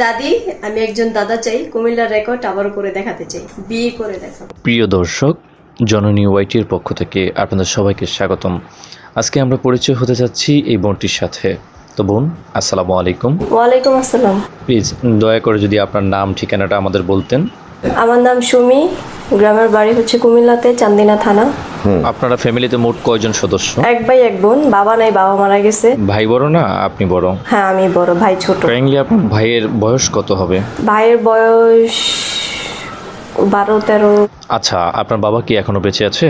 দাদি, আমি একজন দাদা চাই, কুমিল্লার রেকর্ড আবার করে দেখাতে চাই, বিয়ে করে দেখাবো। প্রিয় দর্শক, জননী ওয়াইটির পক্ষ থেকে আপনাদের সবাইকে স্বাগতম। আজকে আমরা পরিচয় হতে যাচ্ছি এই বোনটির সাথে। তো বোন, আসসালামু আলাইকুম। ওয়ালাইকুম আসসালাম। প্লিজ দয়া করে যদি আপনার নাম ঠিকানাটা আমাদের বলতেন। আমার নাম সুমি, গ্রামের বাড়ি হচ্ছে কুমিল্লাতে, চান্দিনা থানা। আপনারা ফ্যামিলিতে মোট কয়জন সদস্য? এক ভাই এক বোন, বাবা নাই, বাবা মারা গেছে। ভাই বড় না আপনি বড়? হ্যাঁ আমি বড়, ভাই ছোট। কাইন্ডলি আপনার ভাইয়ের বয়স কত হবে? ভাইয়ের বয়স 12-13। আচ্ছা, আপনার বাবা কি এখনো বেঁচে আছে?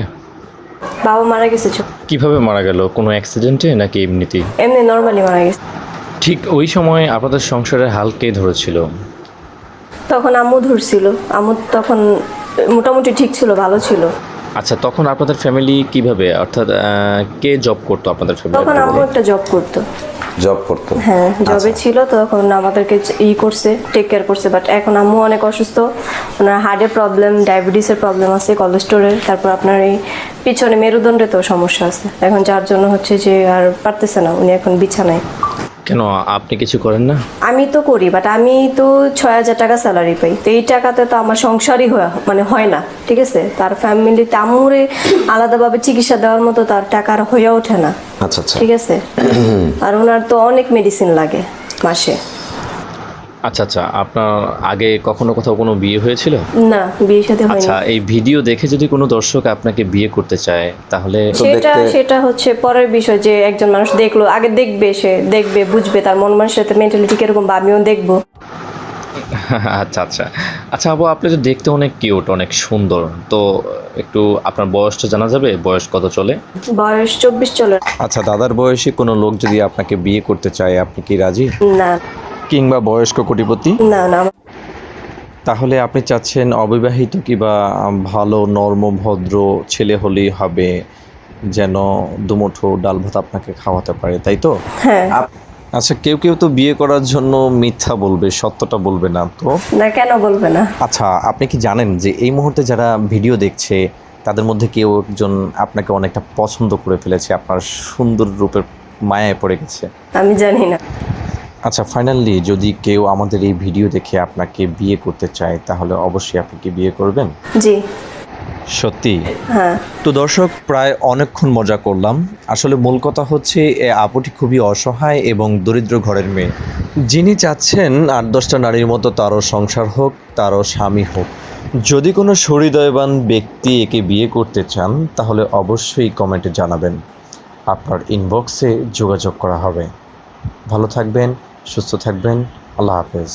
বাবা মারা গেছে ছোট। কিভাবে মারা গেল? কোনো অ্যাক্সিডেন্টে নাকি এমনিতেই? এমনি নর্মালি মারা গেছে। ঠিক ওই সময় আপনাদের সংসারের হাল কে ধরেছিল? তখন আম্মু ধরছিল, আম্মু তখন মোটামুটি ঠিক ছিল, ভালো ছিল। আচ্ছা, তখন আপনাদের ফ্যামিলি কিভাবে, অর্থাৎ কে জব করতো আপনাদের তখন ফ্যামিলি? আম্মু একটা জব করতো। জব করতো? হ্যাঁ জবে ছিল, তখন আমাদেরকে করছে, টেক কেয়ার করছে। বাট এখন আম্মু অনেক অসুস্থ, ওনার হার্টের প্রবলেম, ডায়াবেটিসের প্রবলেম আছে, কোলেস্টোরের, তারপর আপনার এই পিছনে মেরুদণ্ডে তো সমস্যা আছে এখন, যার জন্য হচ্ছে যে আর পারতেছে না, উনি এখন বিছানায়। কেন আপনি কিছু করেন না? আমি তো করি, বাট আমি তো 6,000 টাকা স্যালারি পাই, তো এই টাকাতে তো আমার সংসারই হয় না, ঠিক আছে। তার ফ্যামিলিতে আম্মুরে আলাদাভাবে চিকিৎসা দেওয়ার মতো তার টাকা আর হয়ে ওঠে না, আচ্ছা আচ্ছা। ঠিক আছে। আর ওনার তো অনেক মেডিসিন লাগে মাসে। আচ্ছা আচ্ছা, আপনার আগে কখনো কোথাও কোনো বিয়ে হয়েছিল? না, বিয়ের সাথে হয়নি। আচ্ছা, এই ভিডিও দেখে যদি কোনো দর্শক আপনাকে বিয়ে করতে চায় তাহলে সেটা হচ্ছে পরের বিষয়, যে একজন মানুষ দেখলো, আগে দেখবে, সে দেখবে, বুঝবে তার মন মানসিকতা মেন্টালিটি কিরকম, বা আমিও দেখবো। আচ্ছা আচ্ছা আচ্ছা আপু, আপনি তো দেখতে অনেক কিউট, অনেক সুন্দর, তো একটু আপনার বয়সটা জানা যাবে? বয়স কত চলে? বয়স 24 চলে। আচ্ছা, দাদার বয়সী কোনো লোক যদি আপনাকে বিয়ে করতে চায়, আপনি কি রাজি? না কিংবা বয়স্ক কোটিপতি? না না। তাহলে আপনি চাচ্ছেন অবিবাহিত কিংবা ভালো নর্ম ভদ্র ছেলে হলেই হবে, যেন দুমুঠো ডাল ভাত আপনাকে খাওয়াতে পারে, তাই তো? হ্যাঁ। আচ্ছা, কেউ কেউ তো বিয়ে করার জন্য মিথ্যা বলবে, সত্যটা বলবে না তো? না, কেন বলবে না? আচ্ছা, আপনি কি জানেন যে এই মুহূর্তে যারা ভিডিও দেখছে তাদের মধ্যে কেউ একজন আপনাকে অনেকটা পছন্দ করে ফেলেছে, আপনার সুন্দর রূপের মায়ায় পড়ে গেছে? আমি জানি না। আচ্ছা, ফাইনালি যদি কেউ আমাদের এই ভিডিও দেখে আপনাকে বিয়ে করতে চায় তাহলে অবশ্যই আপনি কি বিয়ে করবেন? জি। সত্যি? হ্যাঁ। তো দর্শক, প্রায় অনেকক্ষণ মজা করলাম। আসলে মূল কথা হচ্ছে এই আপুটি খুবই অসহায় এবং দরিদ্র ঘরের মেয়ে, যিনি চাচ্ছেন 8-10টা নারীর মতো তারও সংসার হোক, তারও স্বামী হোক। যদি কোনো সহৃদয়বান ব্যক্তি একে বিয়ে করতে চান তাহলে অবশ্যই কমেন্টে জানাবেন, আপনার ইনবক্সে যোগাযোগ করা হবে। ভালো থাকবেন, সুস্থ থাকবেন, আল্লাহ হাফেজ।